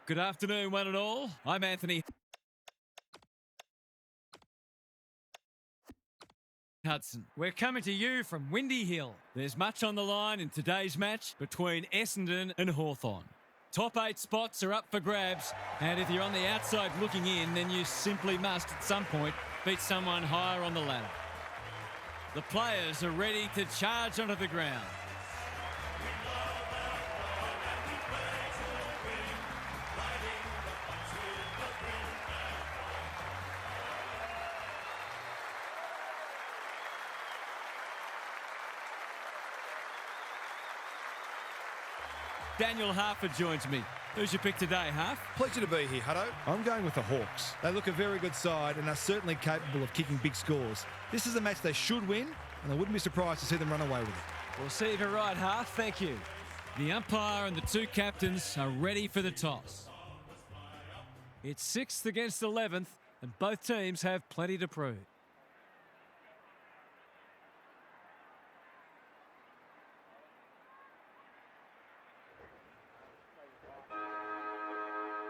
Good afternoon, one and all. I'm Anthony Hudson. We're coming to you from Windy Hill. There's much on the line in today's match between Essendon and Hawthorn. Top 8 spots are up for grabs, and if you're on the outside looking in, then you simply must, at some point, beat someone higher on the ladder. The players are ready to charge onto the ground. Daniel Harford joins me. Who's your pick today, Harf? Pleasure to be here, Hutto. I'm going with the Hawks. They look a very good side and are certainly capable of kicking big scores. This is a match they should win, and I wouldn't be surprised to see them run away with it. We'll see if you're right, Harf. Thank you. The umpire and the two captains are ready for the toss. It's 6th against 11th, and both teams have plenty to prove.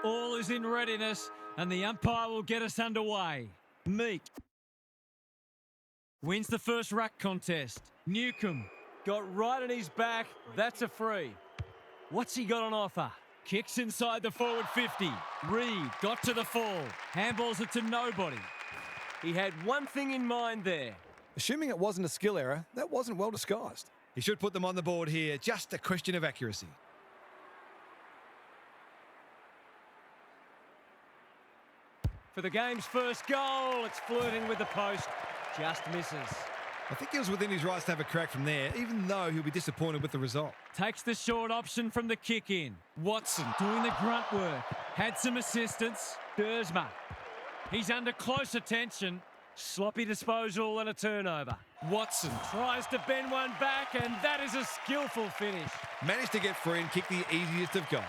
All is in readiness, and the umpire will get us underway. Meek wins the first ruck contest. Newcomb got right on his back. That's a free. What's he got on offer? Kicks inside the forward 50. Reed got to the fall. Handballs it to nobody. He had one thing in mind there. Assuming it wasn't a skill error, that wasn't well disguised. He should put them on the board here. Just a question of accuracy. For the game's first goal, it's flirting with the post. Just misses. I think he was within his rights to have a crack from there, even though he'll be disappointed with the result. Takes the short option from the kick in. Watson doing the grunt work. Had some assistance. Dersma. He's under close attention. Sloppy disposal and a turnover. Watson tries to bend one back, and that is a skillful finish. Managed to get free and kick the easiest of goals.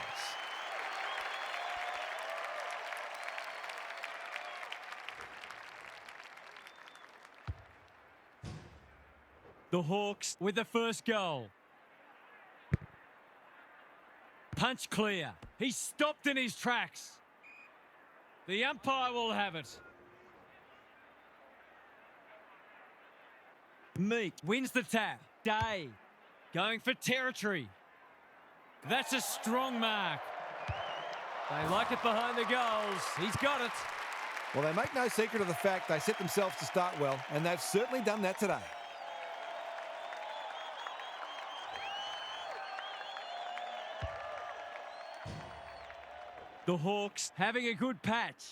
The Hawks with the first goal. Punch clear. He's stopped in his tracks. The umpire will have it. Meek wins the tap. Day going for territory. That's a strong mark. They like it behind the goals. He's got it. Well, they make no secret of the fact they set themselves to start well, and they've certainly done that today. The Hawks having a good patch.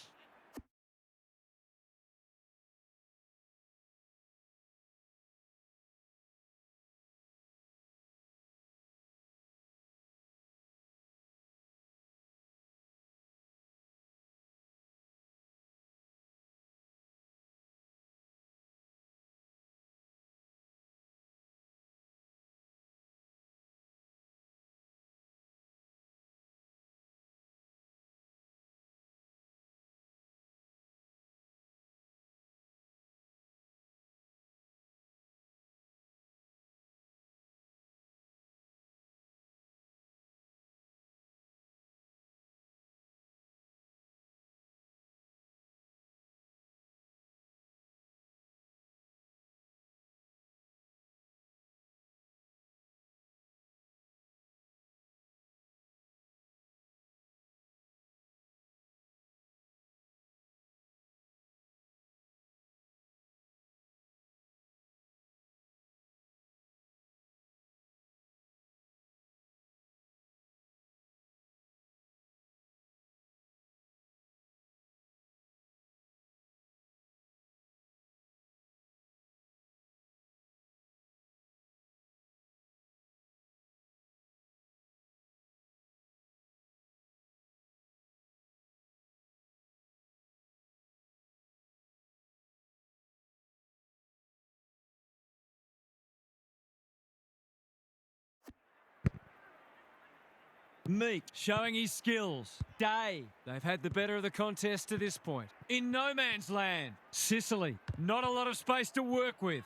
Meek showing his skills. Day. They've had the better of the contest to this point. In no man's land. Sicily. Not a lot of space to work with.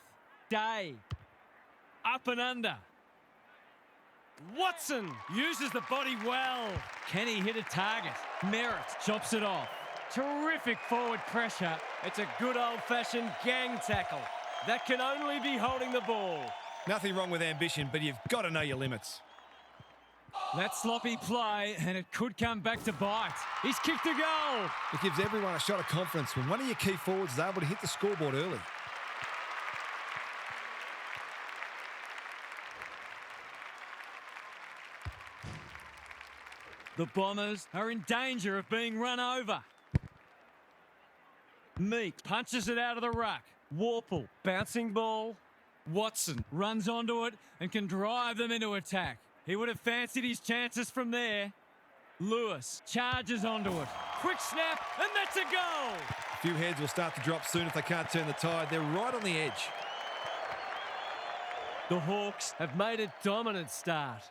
Day. Up and under. Watson uses the body well. Can he hit a target? Merritt chops it off. Terrific forward pressure. It's a good old-fashioned gang tackle. That can only be holding the ball. Nothing wrong with ambition, but you've got to know your limits. That sloppy play, and it could come back to bite. He's kicked a goal. It gives everyone a shot of confidence when one of your key forwards is able to hit the scoreboard early. The Bombers are in danger of being run over. Meek punches it out of the ruck. Warple, bouncing ball. Watson runs onto it and can drive them into attack. He would have fancied his chances from there. Lewis charges onto it. Quick snap, and that's a goal! A few heads will start to drop soon if they can't turn the tide. They're right on the edge. The Hawks have made a dominant start.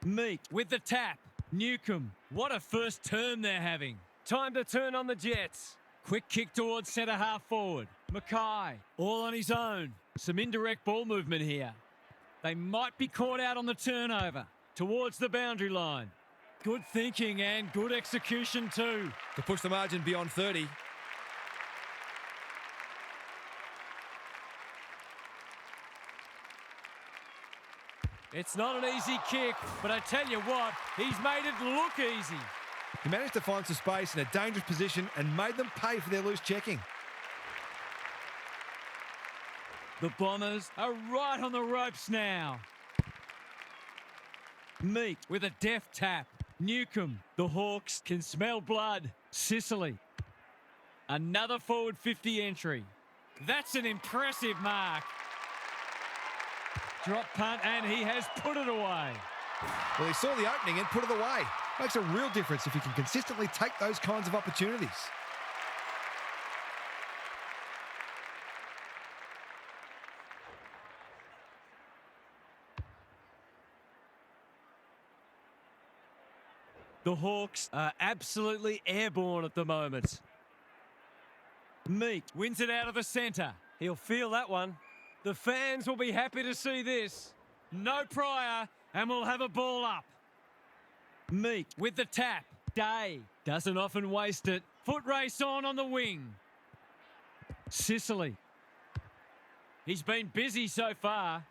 Meek with the tap. Newcomb, what a first term they're having. Time to turn on the Jets. Quick kick towards centre half forward. Mackay, all on his own. Some indirect ball movement here. They might be caught out on the turnover. Towards the boundary line. Good thinking and good execution too. To push the margin beyond 30. It's not an easy kick, but I tell you what, he's made it look easy. He managed to find some space in a dangerous position and made them pay for their loose checking. The Bombers are right on the ropes now. Meek with a deft tap. Newcomb. The Hawks can smell blood. Sicily. Another forward 50 entry. That's an impressive mark. Drop punt, and he has put it away. Well, he saw the opening and put it away. Makes a real difference if you can consistently take those kinds of opportunities. The Hawks are absolutely airborne at the moment. Meek wins it out of the centre. He'll feel that one. The fans will be happy to see this. No prior, and we'll have a ball up. Meek with the tap. Day doesn't often waste it. Foot race on the wing. Sicily. He's been busy so far.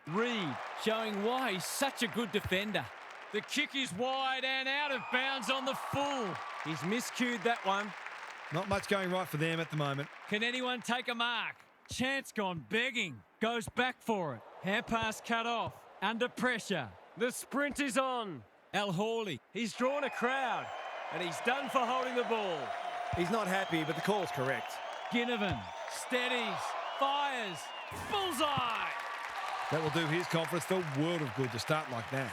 Reed showing why he's such a good defender. The kick is wide and out of bounds on the full. He's miscued that one. Not much going right for them at the moment. Can anyone take a mark? Chance gone begging. Goes back for it. Hand pass cut off. Under pressure. The sprint is on. Al Hawley. He's drawn a crowd. And he's done for holding the ball. He's not happy, but the call's correct. Ginnivan. Steadies. Fires. Bullseye. That will do his confidence the world of good to start like that.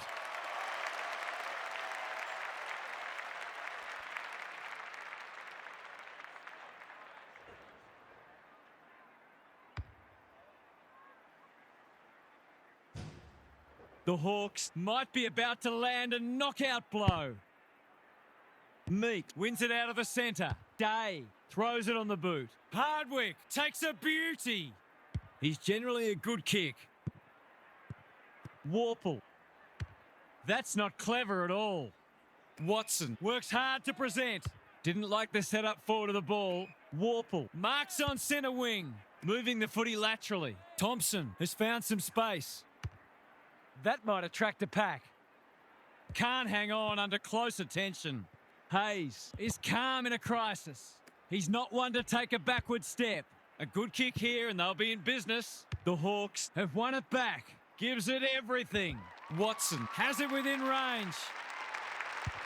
The Hawks might be about to land a knockout blow. Meek wins it out of the centre. Day throws it on the boot. Hardwick takes a beauty. He's generally a good kick. Warple. That's not clever at all. Watson works hard to present. Didn't like the setup forward of the ball. Warple marks on centre wing. Moving the footy laterally. Thompson has found some space. That might attract a pack. Can't hang on under close attention. Hayes is calm in a crisis. He's not one to take a backward step. A good kick here and they'll be in business. The Hawks have won it back. Gives it everything. Watson has it within range.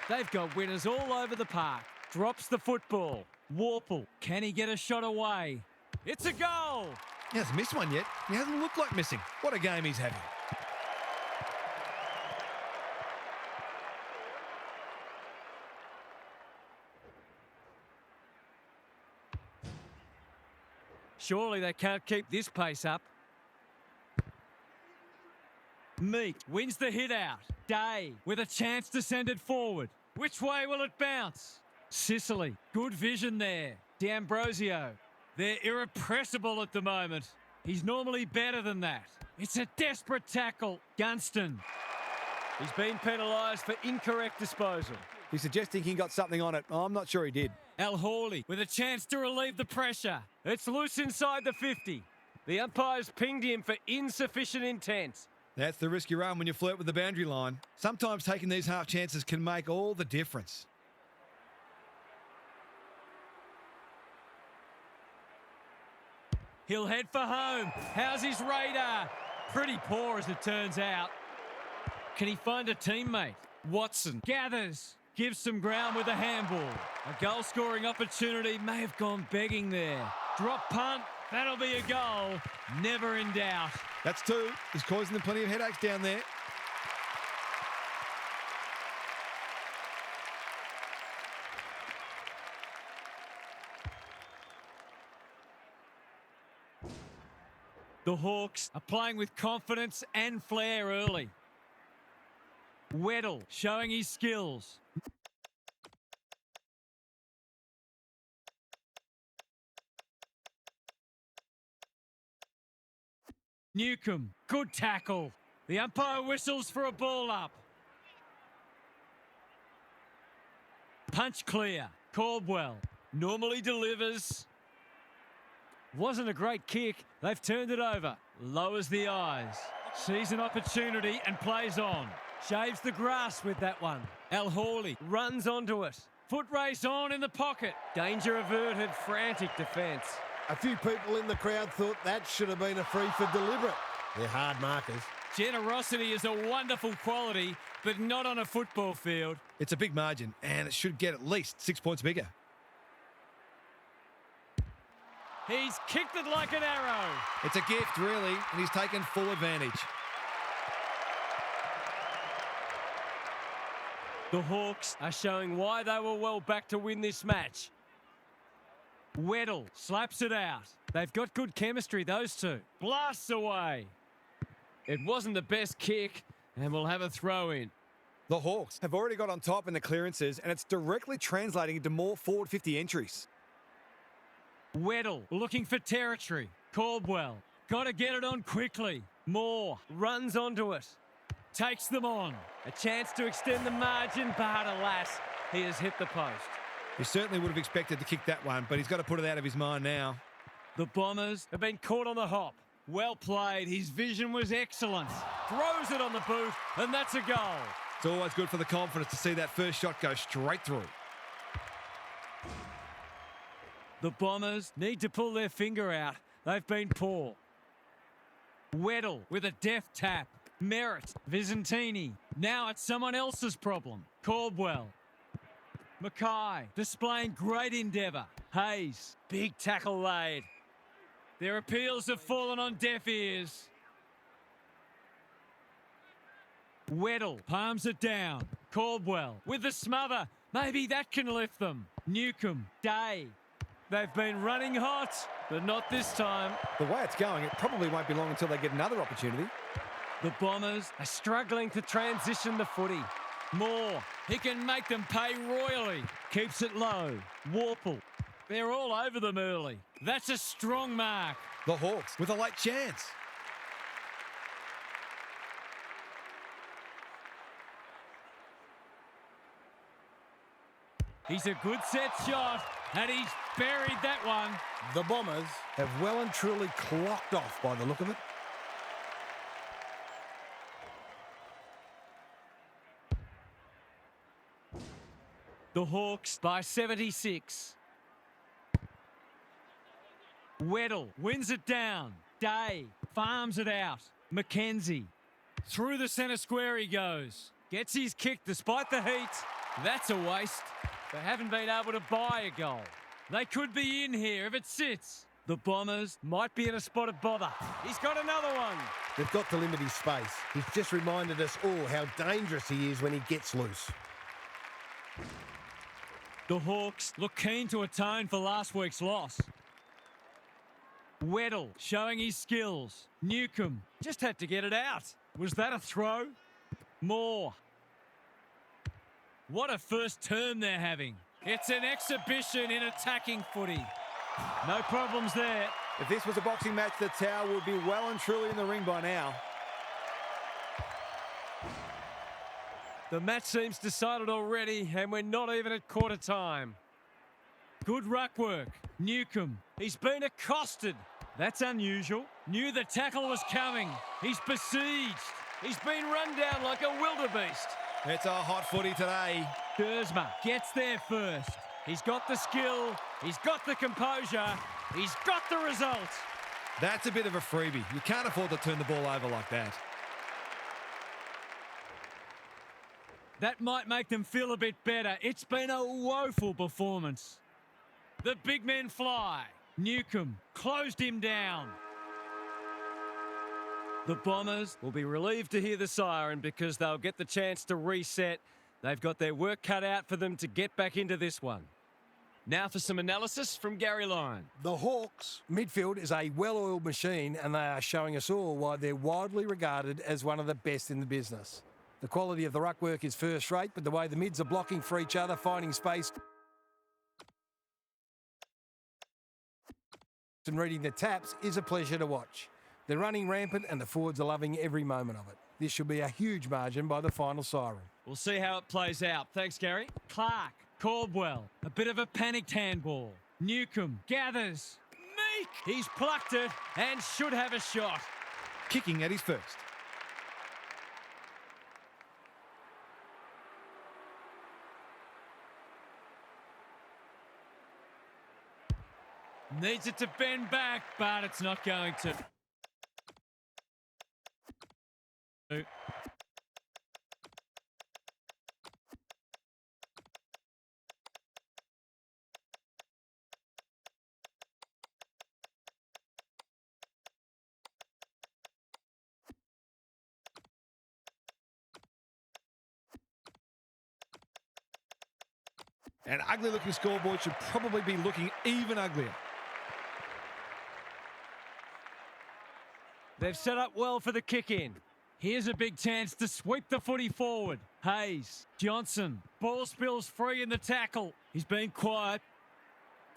They've got winners all over the park. Drops the football. Warple, can he get a shot away? It's a goal! He hasn't missed one yet. He hasn't looked like missing. What a game he's having. Surely they can't keep this pace up. Meek wins the hit out. Day with a chance to send it forward. Which way will it bounce? Sicily, good vision there. D'Ambrosio, they're irrepressible at the moment. He's normally better than that. It's a desperate tackle. Gunston. He's been penalised for incorrect disposal. He's suggesting he got something on it. I'm not sure he did. Al Hawley with a chance to relieve the pressure. It's loose inside the 50. The umpire's pinged him for insufficient intent. That's the risk you run when you flirt with the boundary line. Sometimes taking these half chances can make all the difference. He'll head for home. How's his radar? Pretty poor as it turns out. Can he find a teammate? Watson gathers, gives some ground with a handball. A goal-scoring opportunity may have gone begging there. Drop punt, that'll be a goal. Never in doubt. That's two. He's causing them plenty of headaches down there. The Hawks are playing with confidence and flair early. Weddle showing his skills. Newcomb, good tackle. The umpire whistles for a ball up. Punch clear. Caldwell normally delivers. Wasn't a great kick. They've turned it over. Lowers the eyes. Sees an opportunity and plays on. Shaves the grass with that one. Al Hawley runs onto it. Foot race on in the pocket. Danger averted, frantic defence. A few people in the crowd thought that should have been a free for deliberate. They're hard markers. Generosity is a wonderful quality, but not on a football field. It's a big margin, and it should get at least 6 points bigger. He's kicked it like an arrow. It's a gift, really, and he's taken full advantage. The Hawks are showing why they were well back to win this match. Weddle slaps it out. They've got good chemistry, those two. Blasts away. It wasn't the best kick, and we'll have a throw in. The Hawks have already got on top in the clearances, and it's directly translating into more forward 50 entries. Weddle looking for territory. Caldwell got to get it on quickly. Moore runs onto it. Takes them on. A chance to extend the margin, but alas, he has hit the post. He certainly would have expected to kick that one, but he's got to put it out of his mind now. The Bombers have been caught on the hop. Well played. His vision was excellent. Throws it on the boot, and that's a goal. It's always good for the confidence to see that first shot go straight through. The Bombers need to pull their finger out. They've been poor. Weddle with a deft tap. Merritt, Visentini. Now it's someone else's problem. Caldwell. Mackay displaying great endeavour. Hayes, big tackle laid. Their appeals have fallen on deaf ears. Weddle palms it down. Caldwell with the smother. Maybe that can lift them. Newcomb, Day. They've been running hot, but not this time. The way it's going, it probably won't be long until they get another opportunity. The Bombers are struggling to transition the footy. Moore, he can make them pay royally. Keeps it low. Warple, they're all over them early. That's a strong mark. The Hawks with a late chance. He's a good set shot, and he's buried that one. The Bombers have well and truly clocked off by the look of it. The Hawks by 76. Weddle wins it down. Day farms it out. Mackenzie. Through the centre square he goes. Gets his kick despite the heat. That's a waste. They haven't been able to buy a goal. They could be in here if it sits. The Bombers might be in a spot of bother. He's got another one. They've got to limit his space. He's just reminded us all how dangerous he is when he gets loose. The Hawks look keen to atone for last week's loss. Weddle showing his skills. Newcomb just had to get it out. Was that a throw? Moore. What a first term they're having. It's an exhibition in attacking footy. No problems there. If this was a boxing match, the towel would be well and truly in the ring by now. The match seems decided already, and we're not even at quarter time. Good ruck work. Newcomb. He's been accosted. That's unusual. Knew the tackle was coming. He's besieged. He's been run down like a wildebeest. It's a hot footy today. Dersma gets there first. He's got the skill. He's got the composure. He's got the result. That's a bit of a freebie. You can't afford to turn the ball over like that. That might make them feel a bit better. It's been a woeful performance. The big men fly. Newcomb closed him down. The Bombers will be relieved to hear the siren because they'll get the chance to reset. They've got their work cut out for them to get back into this one. Now for some analysis from Gary Lyon. The Hawks midfield is a well-oiled machine, and they are showing us all why they're widely regarded as one of the best in the business. The quality of the ruck work is first rate, but the way the mids are blocking for each other, finding space and reading the taps is a pleasure to watch. They're running rampant and the forwards are loving every moment of it. This should be a huge margin by the final siren. We'll see how it plays out. Thanks, Gary. Clark, Caldwell, a bit of a panicked handball. Newcomb gathers. Meek! He's plucked it and should have a shot. Kicking at his first. Needs it to bend back, but it's not going to. An ugly-looking scoreboard should probably be looking even uglier. They've set up well for the kick-in. Here's a big chance to sweep the footy forward. Hayes, Johnson, ball spills free in the tackle. He's been quiet.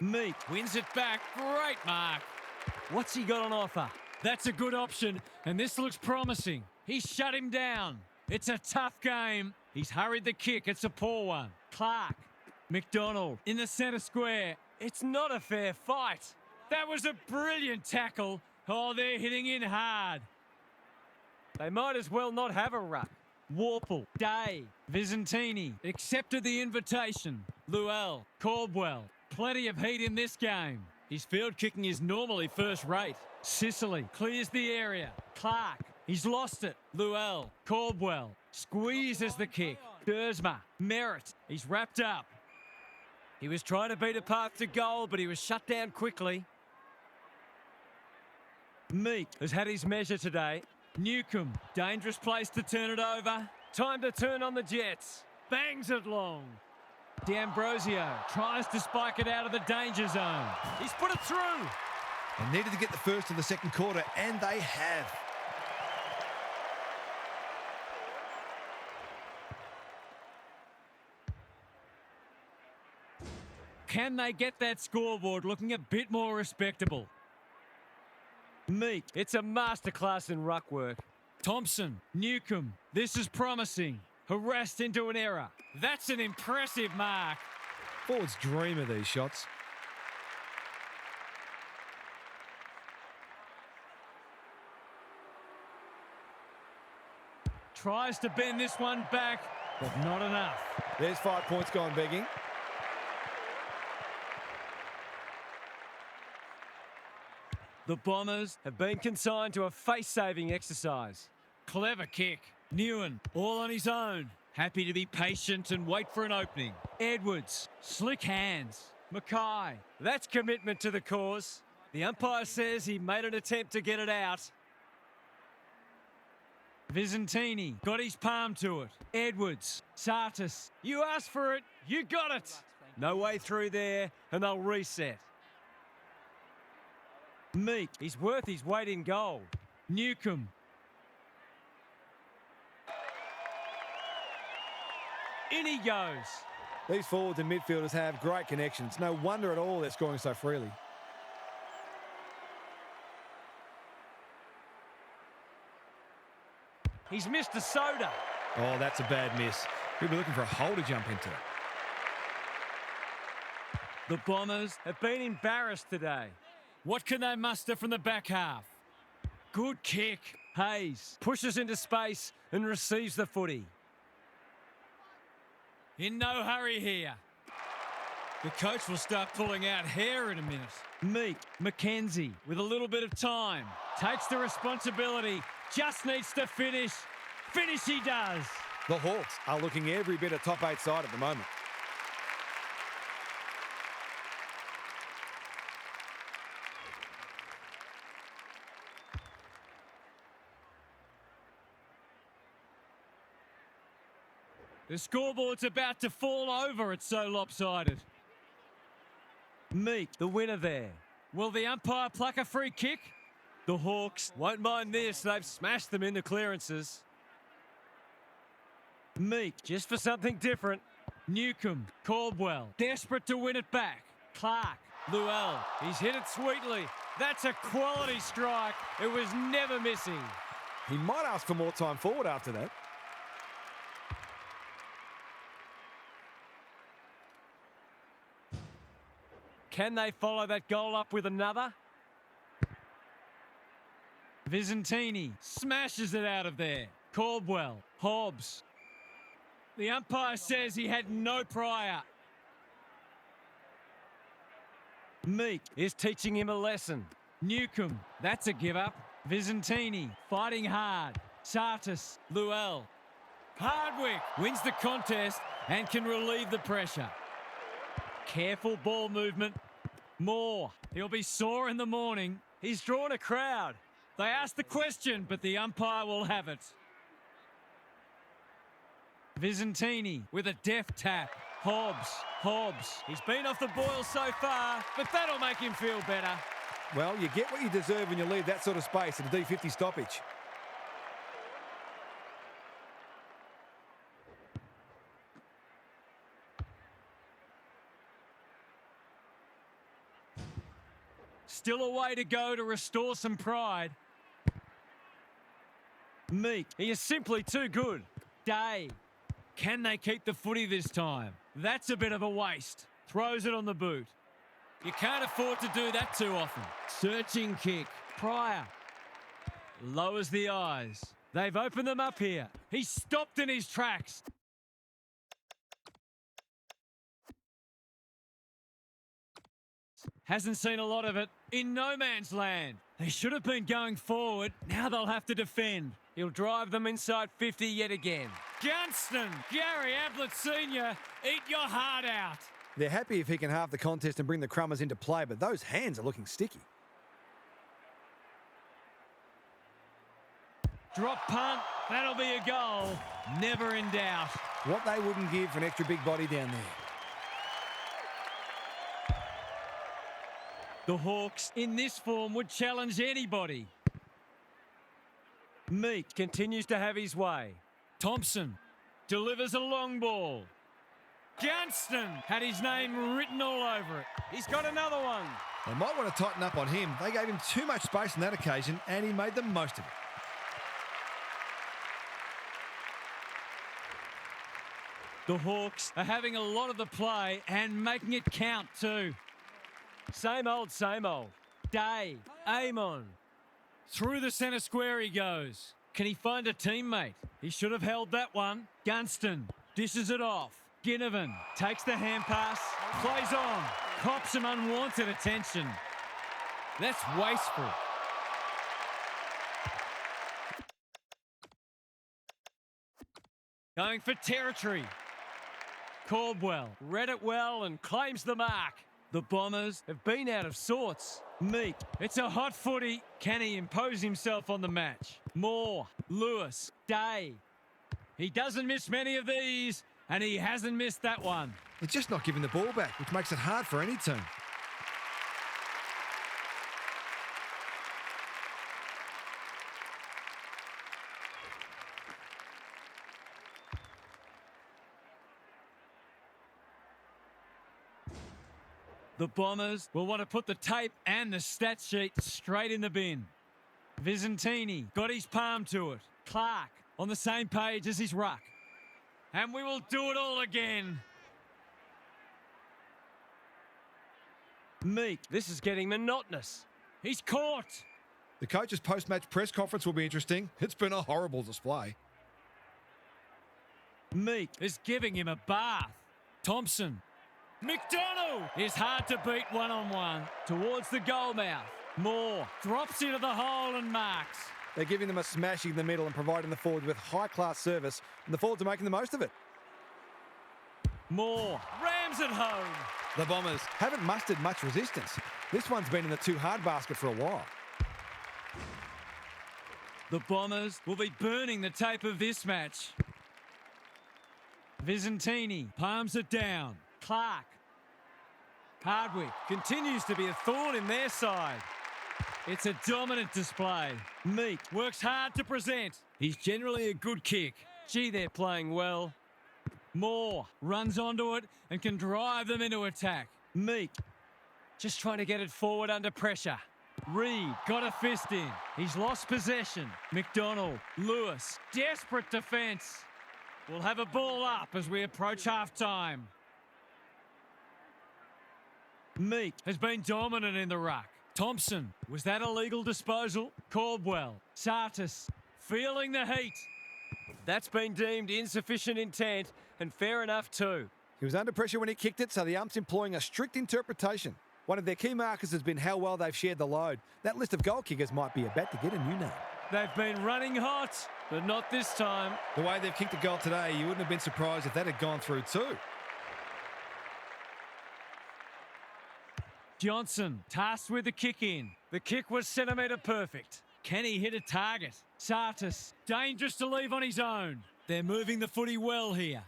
Meek wins it back. Great mark. What's he got on offer? That's a good option, and this looks promising. He's shut him down. It's a tough game. He's hurried the kick. It's a poor one. Clark, McDonald in the centre square. It's not a fair fight. That was a brilliant tackle. Oh, they're hitting in hard. They might as well not have a ruck. Warple, Day, Vizentini accepted the invitation. Luell, Caldwell, plenty of heat in this game. His field kicking is normally first rate. Sicily clears the area. Clark, he's lost it. Luell, Caldwell, squeezes the kick. Dersma, Merritt, he's wrapped up. He was trying to beat a path to goal, but he was shut down quickly. Meek Has had his measure today. Newcomb, dangerous place to turn it over. Time to turn on the Jets. Bangs it long. D'Ambrosio tries to spike it out of the danger zone. He's put it through. They needed to get the first of the second quarter, and they have. Can they get that scoreboard looking a bit more respectable? Meek, it's a masterclass in ruck work. Thompson, Newcomb, this is promising. Harassed into an error. That's an impressive mark. Forwards dream of these shots. Tries to bend this one back, but not enough. There's 5 points gone begging. The Bombers have been consigned to a face-saving exercise. Clever kick. Newen, all on his own. Happy to be patient and wait for an opening. Edwards, slick hands. Mackay. That's commitment to the cause. The umpire says he made an attempt to get it out. Vizentini got his palm to it. Edwards, Sartis. You asked for it, you got it. No way through there, and they'll reset. Meek, He's worth his weight in gold. Newcomb. In he goes. These forwards and midfielders have great connections. No wonder at all they're scoring so freely. He's missed a soda. Oh, that's a bad miss. We'll be looking for a hole to jump into. The Bombers, Have been embarrassed today. what can they muster from the back half? Good kick. Hayes pushes into space and receives the footy. In no hurry here. The coach will start pulling out hair in a minute. Meek, Mackenzie, with a little bit of time, takes the responsibility, just needs to finish. Finish he does. The Hawks are looking every bit a top 8 side at the moment. The scoreboard's about to fall over, it's so lopsided. Meek, the winner there. Will the umpire pluck a free kick? The Hawks won't mind this. They've smashed them into clearances. Meek, just for something different. Newcomb, Caldwell, desperate to win it back. Clark, Llewell, he's hit it sweetly. That's a quality strike. It was never missing. He might ask for more time forward after that. Can they follow that goal up with another? Vizentini smashes it out of there. Caldwell, Hobbs. The umpire says he had no prior. Meek is teaching him a lesson. Newcomb, that's a give up. Vizentini fighting hard. Sartis, Llewell. Hardwick wins the contest and can relieve the pressure. Careful ball movement. Moore, he'll be sore in the morning. He's drawn a crowd. They asked the question, but the umpire will have it. Vizentini with a deft tap. Hobbs. He's been off the boil so far, but that'll make him feel better. Well, you get what you deserve when you leave that sort of space at a D50 stoppage. Still a way to go to restore some pride. Meek, he is simply too good. Day. Can they keep the footy this time? That's a bit of a waste. Throws it on the boot. You can't afford to do that too often. Searching kick. Pryor. Lowers the eyes. They've opened them up here. He's stopped in his tracks. Hasn't seen a lot of it. In no man's land. They should have been going forward. Now they'll have to defend. He'll drive them inside 50 yet again. Gunston, Gary Ablett Sr., eat your heart out. They're happy if he can halve the contest and bring the Crummers into play, but those hands are looking sticky. Drop punt, that'll be a goal. Never in doubt. What they wouldn't give for an extra big body down there. The Hawks, in this form, would challenge anybody. Meek continues to have his way. Thompson delivers a long ball. Gunston had his name written all over it. He's got another one. They might want to tighten up on him. They gave him too much space on that occasion, and he made the most of it. The Hawks are having a lot of the play and making it count too. Same old, same old. Day, Amon. Through the centre square he goes. Can he find a teammate? He should have held that one. Gunston dishes it off. Ginnivan takes the hand pass, plays on, cops some unwanted attention. That's wasteful. Going for territory. Caldwell read it well and claims the mark. The Bombers have been out of sorts. Meek, it's a hot footy. Can he impose himself on the match? Moore, Lewis, Day. He doesn't miss many of these, and he hasn't missed that one. They're just not giving the ball back, which makes it hard for any team. The Bombers will want to put the tape and the stat sheet straight in the bin. Vizentini got his palm to it. Clark on the same page as his ruck. And we will do it all again. Meek, this is getting monotonous. He's caught. The coach's post-match press conference will be interesting. It's been a horrible display. Meek is giving him a bath. Thompson. McDonald is hard to beat one-on-one. Towards the goal mouth. Moore drops into the hole and marks. They're giving them a smashing in the middle and providing the forwards with high-class service, and the forwards are making the most of it. Moore rams it home. The Bombers haven't mustered much resistance. This one's been in the too hard basket for a while. The Bombers will be burning the tape of this match. Visentini palms it down. Clark. Hardwick continues to be a thorn in their side. It's a dominant display. Meek works hard to present. He's generally a good kick. Gee, they're playing well. Moore runs onto it and can drive them into attack. Meek just trying to get it forward under pressure. Reed got a fist in. He's lost possession. McDonald, Lewis, desperate defence. We'll have a ball up as we approach half-time. Meek has been dominant in the ruck. Thompson, was that a legal disposal? Caldwell, Sartis, feeling the heat. That's been deemed insufficient intent, and fair enough too. He was under pressure when he kicked it, so the ump's employing a strict interpretation. One of their key markers has been how well they've shared the load. That list of goal kickers might be about to get a new name. They've been running hot, but not this time. The way they've kicked a goal today, you wouldn't have been surprised if that had gone through too. Johnson tasked with the kick in. The kick was centimetre perfect. Can he hit a target? Sartis, dangerous to leave on his own. They're moving the footy well here.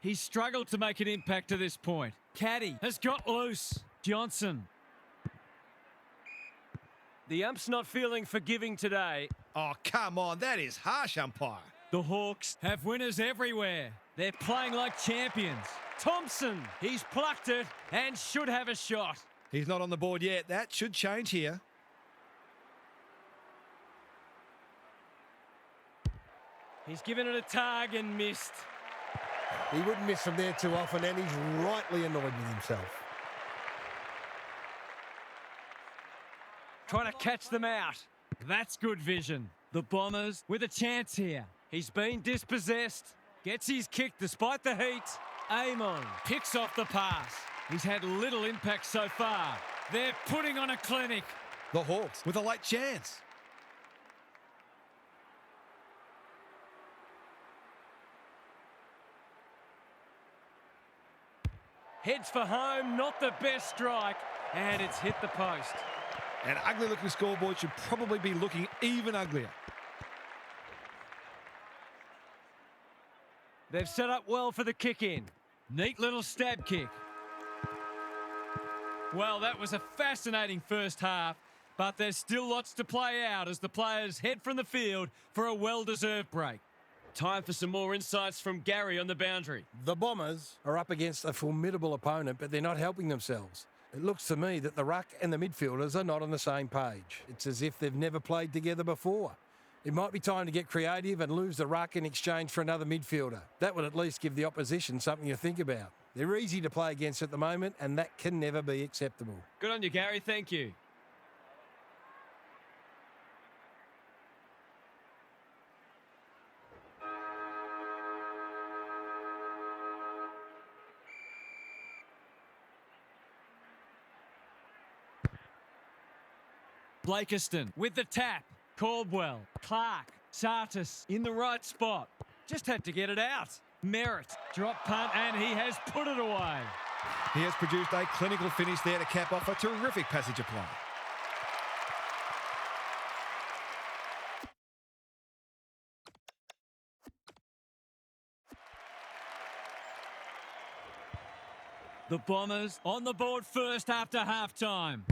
He's struggled to make an impact to this point. Caddy has got loose. Johnson. The ump's not feeling forgiving today. Oh, come on. That is harsh, umpire. The Hawks have winners everywhere. They're playing like champions. Thompson, he's plucked it and should have a shot. He's not on the board yet. That should change here. He's given it a tug and missed. He wouldn't miss from there too often, and he's rightly annoyed with himself. Trying to catch them out. That's good vision. The Bombers with a chance here. He's been dispossessed. Gets his kick despite the heat. Amon picks off the pass. He's had little impact so far. They're putting on a clinic. The Hawks with a late chance. Heads for home, not the best strike, and it's hit the post. An ugly-looking scoreboard should probably be looking even uglier. They've set up well for the kick-in. Neat little stab kick. Well, that was a fascinating first half, but there's still lots to play out as the players head from the field for a well-deserved break. Time for some more insights from Gary on the boundary. The Bombers are up against a formidable opponent, but they're not helping themselves. It looks to me that the ruck and the midfielders are not on the same page. It's as if they've never played together before. It might be time to get creative and lose the ruck in exchange for another midfielder. That would at least give the opposition something to think about. They're easy to play against at the moment, and that can never be acceptable. Good on you, Gary. Thank you. Blakiston with the tap. Caldwell, Clark, Sartis in the right spot. Just had to get it out. Merritt, drop punt, and he has put it away. He has produced a clinical finish there to cap off a terrific passage of play. The Bombers on the board first after half-time.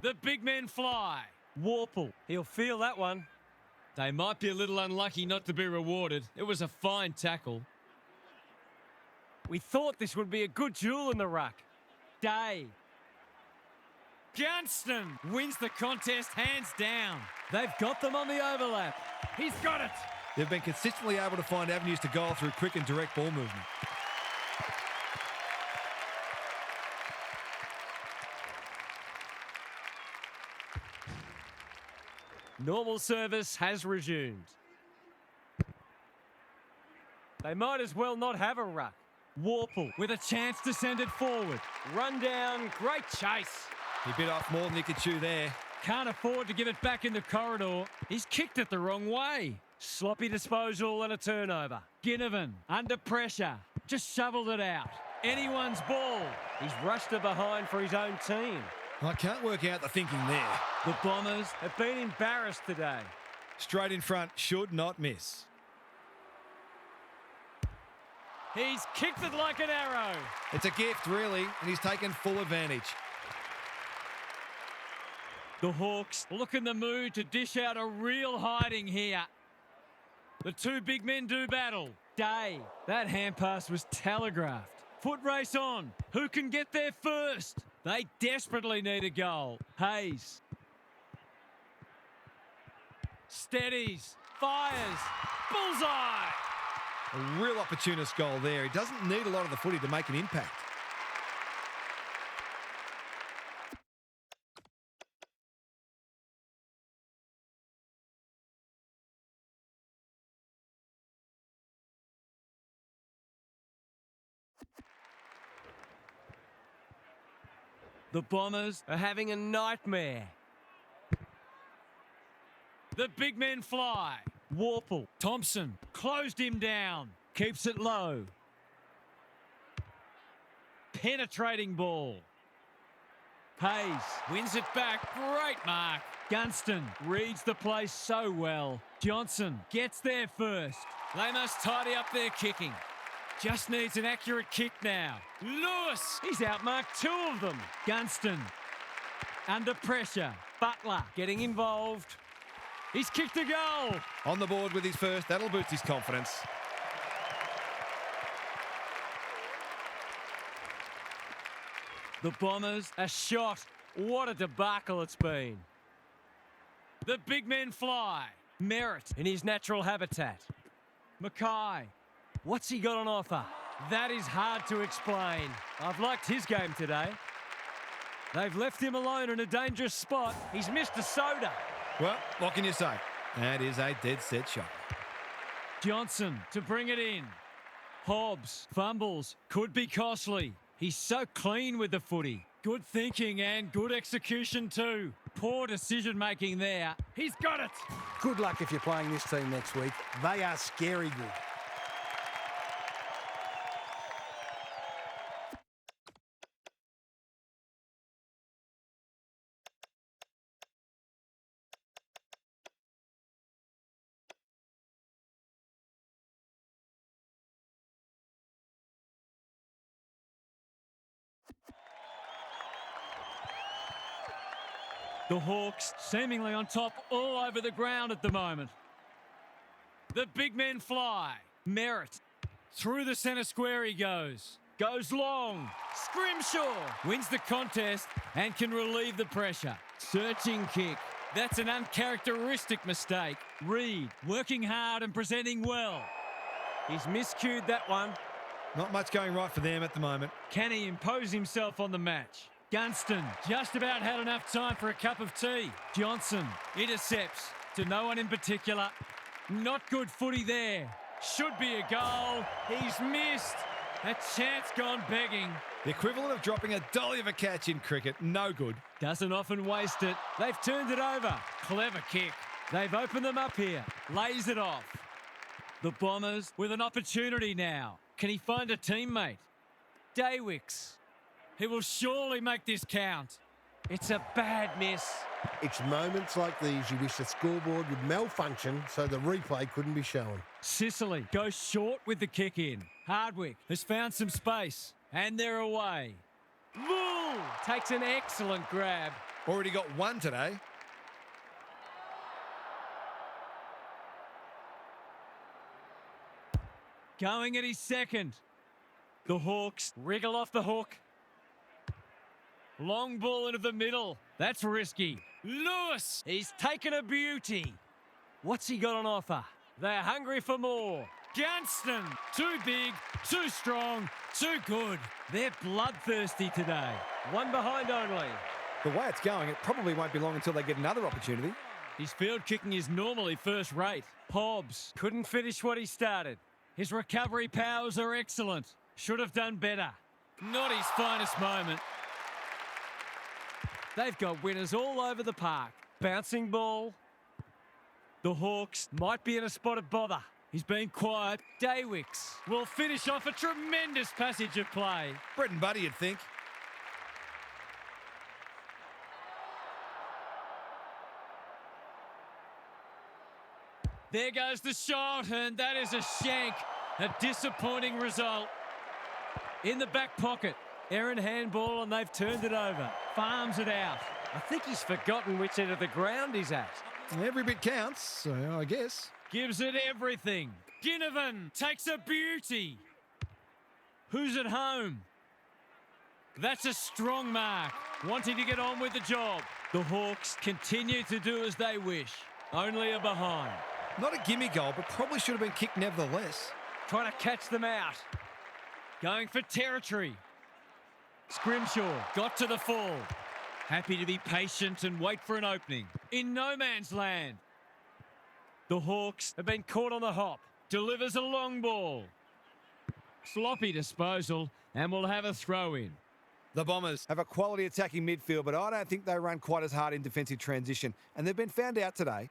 The big men fly. Warple, he'll feel that one. They might be a little unlucky not to be rewarded. It was a fine tackle. We thought this would be a good duel in the ruck. Day. Gunston wins the contest hands down. They've got them on the overlap. He's got it. They've been consistently able to find avenues to goal through quick and direct ball movement. Normal service has resumed. They might as well not have a ruck. Warple with a chance to send it forward. Run down, great chase. He bit off more than he could chew there. Can't afford to give it back in the corridor. He's kicked it the wrong way. Sloppy disposal and a turnover. Ginnivan, under pressure, just shoveled it out. Anyone's ball. He's rushed it behind for his own team. I can't work out the thinking there. The Bombers Have been embarrassed today. Straight in front, should not miss. He's kicked it like an arrow. It's a gift, really, and he's taken full advantage. The Hawks look in the mood to dish out a real hiding here. The two big men do battle. Day. That hand pass was telegraphed. Foot race on. Who can get there first? They desperately need a goal. Hayes. Steadies. Fires. Bullseye. A real opportunist goal there. He doesn't need a lot of the footy to make an impact. The Bombers Are having a nightmare. The big men fly. Warple. Thompson closed him down. Keeps it low. Penetrating ball. Hayes wins it back. Great mark. Gunston reads the play so well. Johnson gets there first. They must tidy up their kicking. Just needs an accurate kick now. Lewis. He's outmarked two of them. Gunston under pressure. Butler getting involved. He's kicked a goal. On the board with his first, that'll boost his confidence. The Bombers a shot. What a debacle it's been. The big men fly. Merritt In his natural habitat. Mackay. What's he got on offer? That is hard to explain. I've liked his game today. They've left him alone in a dangerous spot. He's missed a soda. Well, what can you say? That is a dead set shot. Johnson to bring it in. Hobbs fumbles. Could be costly. He's so clean with the footy. Good thinking and good execution too. Poor decision making there. He's got it. Good luck if you're playing this team next week. They are scary good. The Hawks seemingly on top all over the ground at the moment. The big men fly. Merritt. Through the centre square he goes. Goes long. Scrimshaw wins the contest and can relieve the pressure. Searching kick. That's an uncharacteristic mistake. Reed working hard and presenting well. He's miscued that one. Not much going right for them at the moment. Can he impose himself on the match? Gunston just about had enough time for a cup of tea. Johnson intercepts to no one in particular. Not good footy there. Should be a goal. He's missed. A chance gone begging. The equivalent of dropping a dolly of a catch in cricket. No good. Doesn't often waste it. They've turned it over. Clever kick. They've opened them up here. Lays it off. The Bombers with an opportunity now. Can he find a teammate? Daywicks. He will surely make this count. It's a bad miss. It's moments like these you wish the scoreboard would malfunction so the replay couldn't be shown. Sicily goes short with the kick in. Hardwick has found some space. And they're away. Wool takes an excellent grab. Already got one today. Going at his second. The Hawks wriggle off the hook. Long ball into the middle. That's risky. Lewis. He's taken a beauty. What's he got on offer? They're hungry for more. Gunston. Too big, too strong, too good. They're bloodthirsty today. One behind only. The way it's going, it probably won't be long until they get another opportunity. His field kicking is normally first rate. Hobbs couldn't finish what he started. His recovery powers are excellent. Should have done better. Not his finest moment. They've got winners all over the park. Bouncing ball. The Hawks might be in a spot of bother. He's been quiet. Daywicks will finish off a tremendous passage of play. Bread and butter, you'd think. There goes the shot, and that is a shank. A disappointing result. In the back pocket. Errant handball, and they've turned it over. Farms it out. I think he's forgotten which end of the ground he's at. Every bit counts, so I guess. Gives it everything. Ginnivan takes a beauty. Who's at home? That's a strong mark. Wanting to get on with the job. The Hawks continue to do as they wish. Only a behind. Not a gimme goal, but probably should have been kicked nevertheless. Trying to catch them out. Going for territory. Scrimshaw got to the fall. Happy to be patient and wait for an opening. In no man's land. The Hawks have been caught on the hop. Delivers a long ball. Sloppy disposal, and we'll have a throw in. The Bombers Have a quality attacking midfield, but I don't think they run quite as hard in defensive transition, and they've been found out today.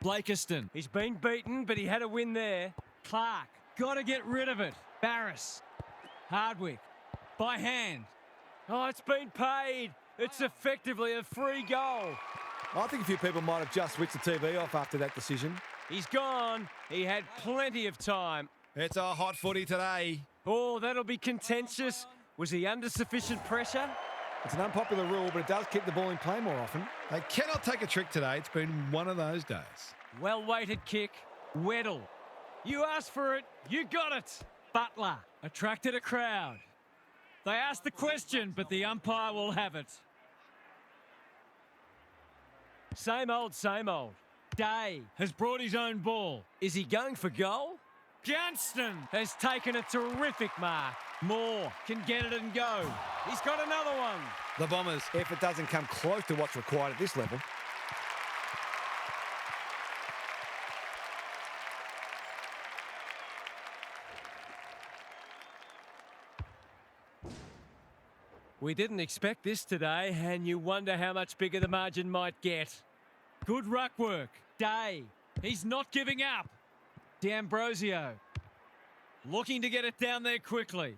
Blakiston. He's been beaten, but he had a win there. Clark. Got to get rid of it. Barris. Hardwick. By hand. Oh, it's been paid. It's effectively a free goal. I think a few people might have just switched the TV off after that decision. He's gone. He had plenty of time. It's a hot footy today. Oh, that'll be contentious. Was he under sufficient pressure? It's an unpopular rule, but it does keep the ball in play more often. They cannot take a trick today. It's been one of those days. Well-weighted kick. Weddle. You asked for it. You got it. Butler. Attracted a crowd. They asked the question, but the umpire will have it. Same old, same old. Day has brought his own ball. Is he going for goal? Gunston has taken a terrific mark. Moore can get it and go. He's got another one. The Bombers. If it doesn't come close to what's required at this level. We didn't expect this today, and you wonder how much bigger the margin might get. Good ruck work. Day. He's not giving up. D'Ambrosio. Looking to get it down there quickly.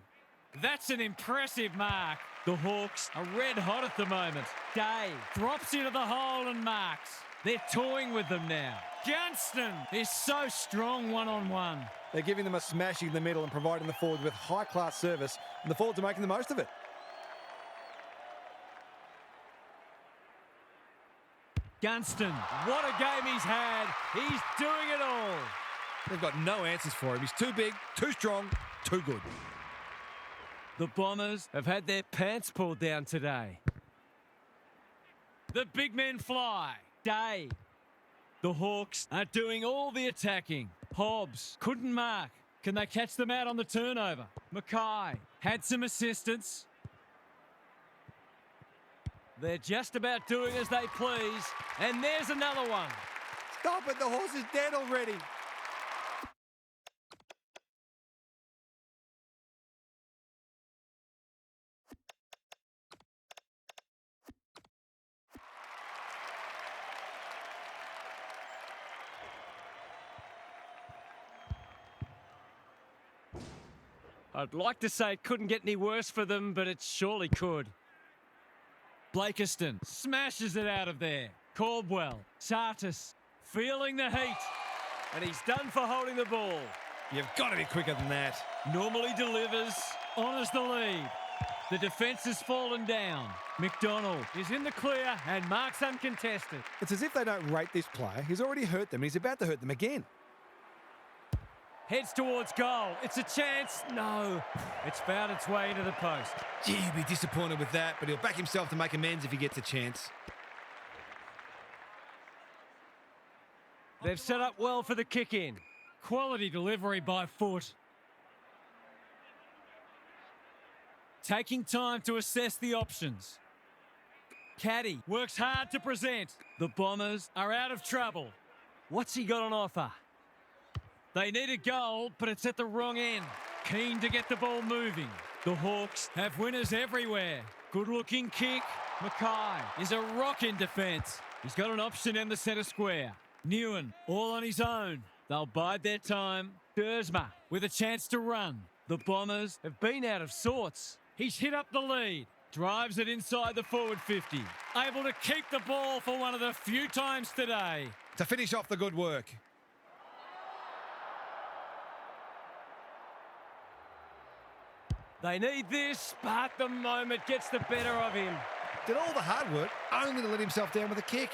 That's an impressive mark. The Hawks are red hot at the moment. Day drops into the hole and marks. They're toying with them now. Gunston is so strong one-on-one. They're giving them a smashing in the middle and providing the forwards with high-class service, and the forwards are making the most of it. Gunston, what a game he's had. He's doing it all. They've got no answers for him. He's too big, too strong, too good. The Bombers have had their pants pulled down today. The big men fly. Day. The Hawks are doing all the attacking. Hobbs couldn't mark. Can they catch them out on the turnover? Mackay had some assistance. They're just about doing as they please. And there's another one. Stop it, the horse is dead already. I'd like to say it couldn't get any worse for them, but it surely could. Blakiston smashes it out of there. Caldwell, Sartis, feeling the heat. And he's done for holding the ball. You've got to be quicker than that. Normally delivers, honours the lead. The defence has fallen down. McDonald is in the clear and marks uncontested. It's as if they don't rate this player. He's already hurt them and he's about to hurt them again. Heads towards goal. It's a chance. No. It's found its way into the post. Gee, he'll be disappointed with that, but he'll back himself to make amends if he gets a chance. They've set up well for the kick-in. Quality delivery by foot. Taking time to assess the options. Caddy works hard to present. The Bombers are out of trouble. What's he got on offer? They need a goal, but it's at the wrong end. Keen to get the ball moving. The Hawks have winners everywhere. Good-looking kick. Mackay is a rock in defence. He's got an option in the centre square. Newen all on his own. They'll bide their time. Dersma with a chance to run. The Bombers have been out of sorts. He's hit up the lead. Drives it inside the forward 50. Able to keep the ball for one of the few times today. To finish off the good work. They need this, but the moment gets the better of him. Did all the hard work only to let himself down with a kick.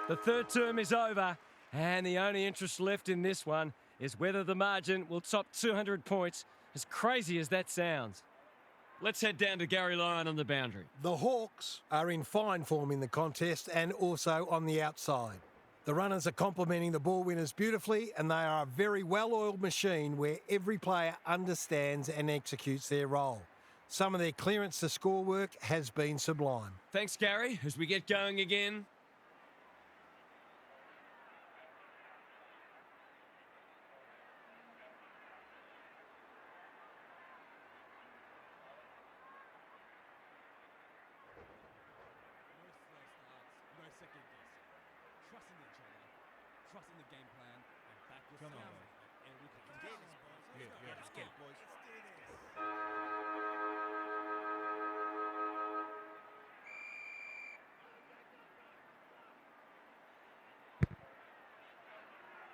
The third term is over, and the only interest left in this one is whether the margin will top 200 points, as crazy as that sounds. Let's head down to Gary Lyon on the boundary. The Hawks are in fine form in the contest and also on the outside. The runners are complementing the ball winners beautifully, and they are a very well-oiled machine where every player understands and executes their role. Some of their clearance to score work has been sublime. Thanks, Gary, as we get going again.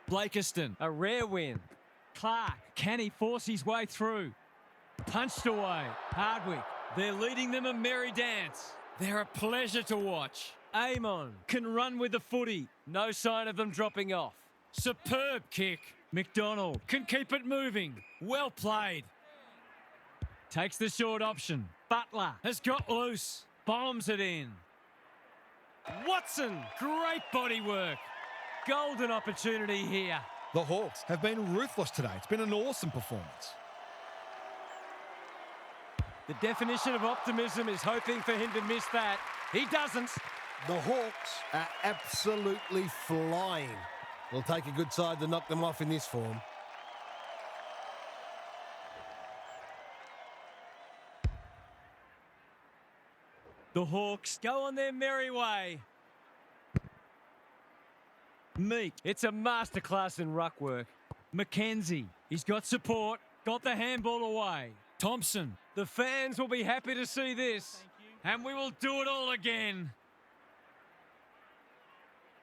Blakiston, A rare win. Clark, can he force his way through? Punched away. Hardwick, they're leading them a merry dance. They're a pleasure to watch. Amon can run with the footy. No sign of them dropping off. Superb kick. McDonald can keep it moving. Well played. Takes the short option. Butler has got loose. Bombs it in. Watson, great body work. Golden opportunity here. The Hawks have been ruthless today. It's been an awesome performance. The definition of optimism is hoping for him to miss that. He doesn't. The Hawks are absolutely flying. It'll take a good side to knock them off in this form. The Hawks go on their merry way. Meek, it's a masterclass in ruck work. Mackenzie, he's got support. Got the handball away. Thompson, The fans will be happy to see this. and we will do it all again.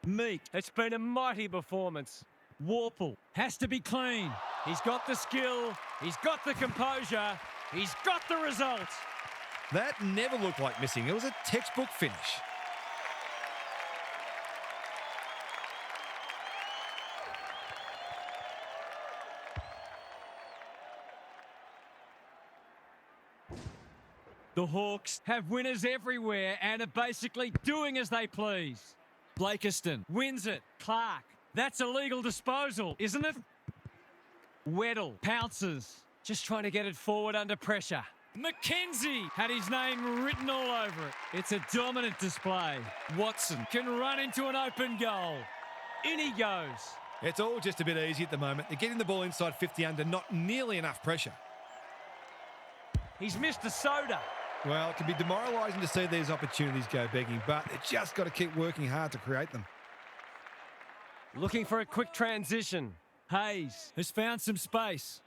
Meek, it's been a mighty performance. Warple has to be clean. He's got the skill, he's got the composure, he's got the result. That never looked like missing. It was a textbook finish. The Hawks have winners everywhere and are basically doing as they please. Blakiston wins it. Clark, that's a legal disposal, isn't it? Weddle pounces, just trying to get it forward under pressure. Mackenzie had his name written all over it. It's a dominant display. Watson can run into an open goal. In he goes. It's all just a bit easy at the moment. They're getting the ball inside 50 under, not nearly enough pressure. He's missed a soda. Well, it can be demoralising to see these opportunities go begging, but they've just got to keep working hard to create them. Looking for a quick transition. Hayes has found some space.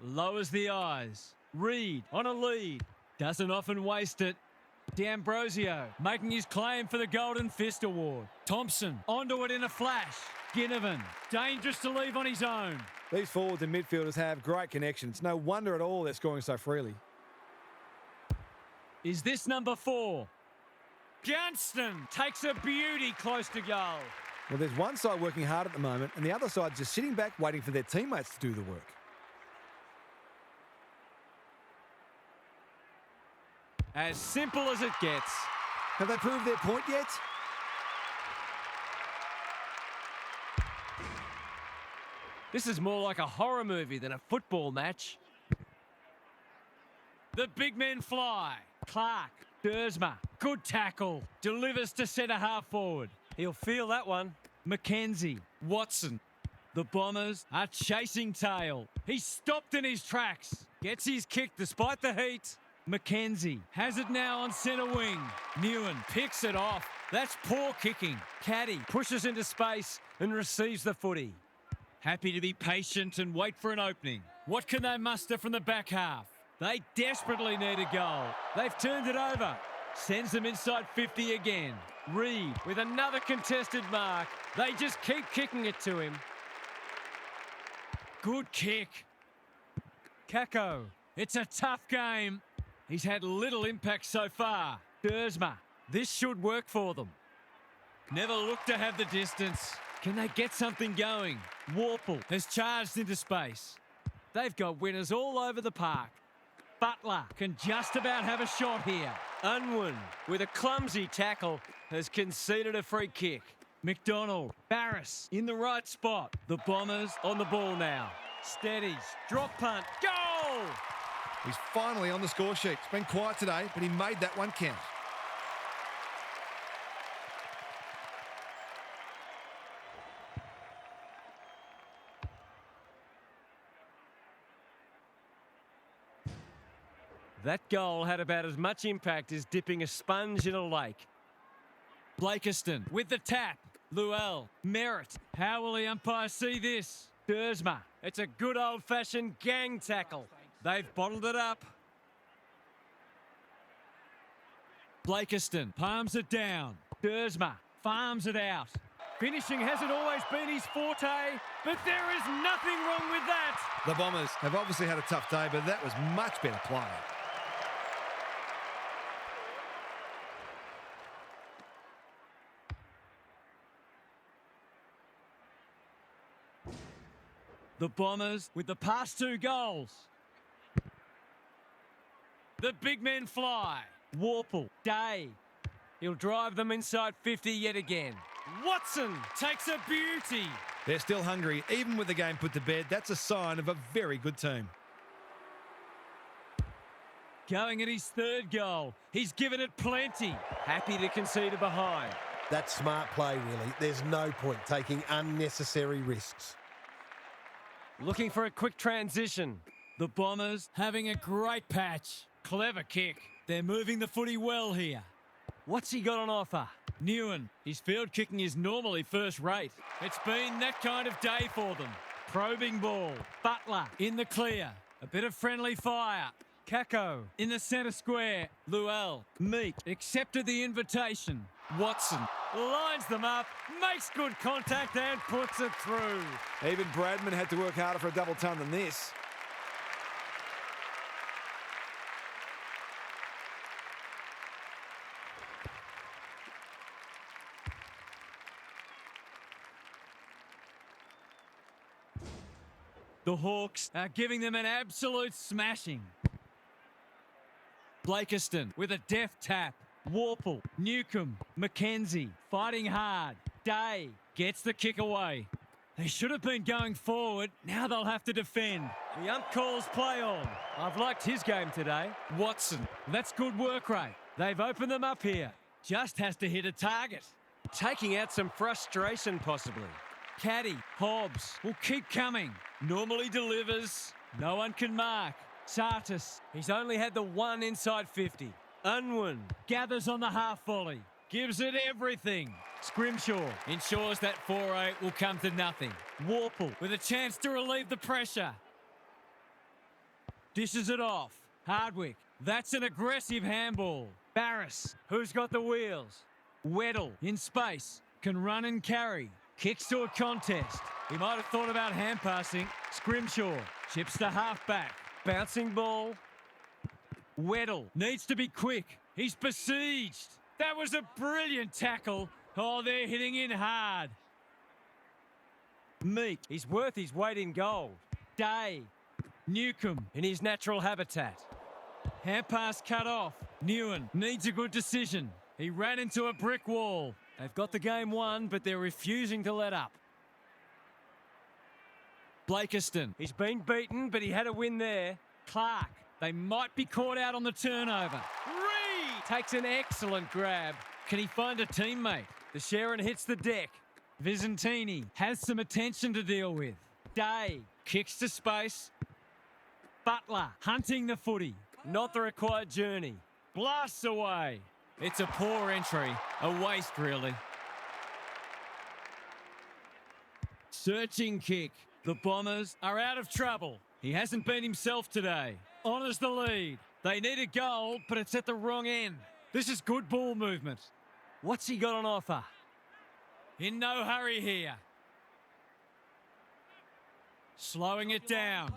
Lowers the eyes. Reed on a lead. Doesn't often waste it. D'Ambrosio making his claim for the Golden Fist Award. Thompson onto it in a flash. Ginnivan dangerous to leave on his own. These forwards and midfielders have great connection. It's no wonder at all they're scoring so freely. Is this number 4? Gunston takes a beauty close to goal. Well, there's one side working hard at the moment, and the other side just sitting back waiting for their teammates to do the work. As simple as it gets. Have they proved their point yet? This is more like a horror movie than a football match. The big men fly. Clark, Dersma, good tackle. Delivers to centre half forward. He'll feel that one. Mackenzie, Watson. The Bombers are chasing tail. He's stopped in his tracks. Gets his kick despite the heat. Mackenzie has it now on centre wing. Newen picks it off. That's poor kicking. Caddy Pushes into space and receives the footy. happy to be patient and wait for an opening. What can they muster from the back half? They desperately need a goal. They've turned it over. Sends them inside 50 again. Reed with another contested mark. They just keep kicking it to him. Good kick. Kako. It's a tough game. He's had little impact so far. Dersma. This should work for them. Never looked to have the distance. Can they get something going? Warple has charged into space. They've got winners all over the park. Butler can just about have a shot here. Unwin, with a clumsy tackle, has conceded a free kick. McDonald, Barris in the right spot. The Bombers on the ball now. Steadies, drop punt, goal! He's finally on the score sheet. It's been quiet today, but he made that one count. That goal had about as much impact as dipping a sponge in a lake. Blakiston with the tap. Luell, Merritt. How will the umpire see this? Dersma. It's a good old-fashioned gang tackle. They've bottled it up. Blakiston palms it down. Dersma farms it out. Finishing hasn't always been his forte, but there is nothing wrong with that. The Bombers have obviously had a tough day, but that was much better play. The Bombers with the past 2 goals. The big men fly. Warple, Day. He'll drive them inside 50 yet again. Watson takes a beauty. They're still hungry, even with the game put to bed. That's a sign of a very good team. Going at his 3rd goal. He's given it plenty. Happy to concede a behind. That's smart play, really. There's no point taking unnecessary risks. Looking for a quick transition. The Bombers having a great patch. Clever kick. They're moving the footy well here. What's he got on offer? Newen, his field kicking is normally first rate. It's been that kind of day for them. Probing ball. Butler in the clear. A bit of friendly fire. Kako in the centre square. Luell, Meek accepted the invitation. Watson lines them up, makes good contact and puts it through. Even Bradman had to work harder for a double ton than this. The Hawks are giving them an absolute smashing. Blakiston with a deft tap. Warple, Newcomb, Mackenzie fighting hard. Day gets the kick away. They should have been going forward. Now they'll have to defend. The ump calls play on. I've liked his game today. Watson, that's good work rate. They've opened them up here. Just has to hit a target. Taking out some frustration, possibly. Caddy, Hobbs will keep coming. Normally delivers. No one can mark. Sartis, He's only had the one inside 50. Unwin gathers on the half volley. Gives it everything. Scrimshaw ensures that 4-8 will come to nothing. Warple with a chance to relieve the pressure. Dishes it off. Hardwick, that's an aggressive handball. Barris, who's got the wheels? Weddle in space, can run and carry. Kicks to a contest. He might have thought about hand passing. Scrimshaw chips the half-back. Bouncing ball. Weddle needs to be quick. He's besieged. That was a brilliant tackle. Oh, they're hitting in hard. Meek, he's worth his weight in gold. Day. Newcomb. In his natural habitat. Hand pass cut off. Newen needs a good decision. He ran into a brick wall. They've got the game won, but they're refusing to let up. Blakiston. He's been beaten, but he had a win there. Clark. They might be caught out on the turnover. Reed takes an excellent grab. Can he find a teammate? The Sharon hits the deck. Vizentini has some attention to deal with. Day kicks to space. Butler hunting the footy. Not the required journey. Blasts away. It's a poor entry. A waste, really. Searching kick. The Bombers are out of trouble. He hasn't been himself today. Honours the lead. They need a goal, but it's at the wrong end. This is good ball movement. What's he got on offer? In no hurry here. Slowing it down.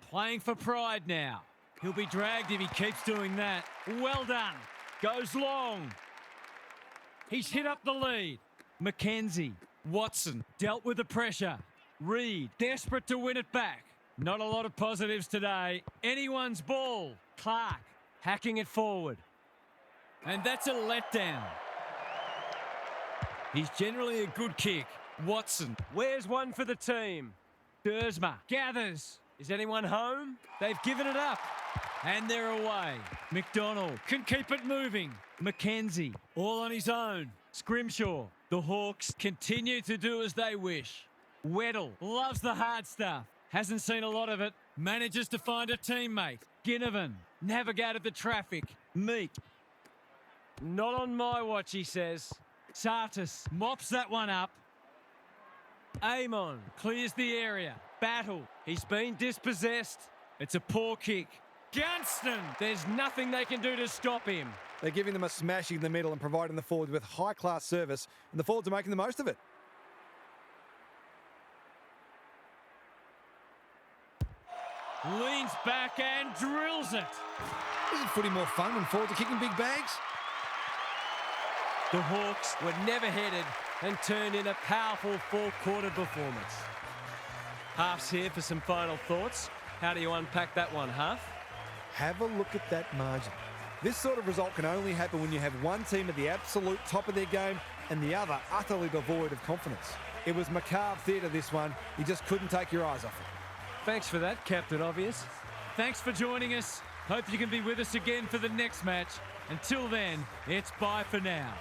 Playing for pride now. He'll be dragged if he keeps doing that. Well done. Goes long. He's hit up the lead. Mackenzie. Watson dealt with the pressure. Reed desperate to win it back. Not a lot of positives today. Anyone's ball. Clark hacking it forward. And that's a letdown. He's generally a good kick. Watson. Where's one for the team? Dersma gathers. Is anyone home? They've given it up. And they're away. McDonald can keep it moving. Mackenzie all on his own. Scrimshaw. The Hawks continue to do as they wish. Weddle loves the hard stuff. Hasn't seen a lot of it. Manages to find a teammate. Ginnivan navigated the traffic. Meek. Not on my watch, he says. Sartis mops that one up. Amon clears the area. Battle. He's been dispossessed. It's a poor kick. Gunston. There's nothing they can do to stop him. They're giving them a smashing in the middle and providing the forwards with high-class service, and the forwards are making the most of it. Leans back and drills it. Isn't footy more fun when forwards are kicking big bags? The Hawks were never headed and turned in a powerful fourth-quarter performance. Half's here for some final thoughts. How do you unpack that one, Half? Have a look at that margin. This sort of result can only happen when you have one team at the absolute top of their game and the other utterly devoid of confidence. It was macabre theatre, this one. You just couldn't take your eyes off it. Thanks for that, Captain Obvious. Thanks for joining us. Hope you can be with us again for the next match. Until then, it's bye for now.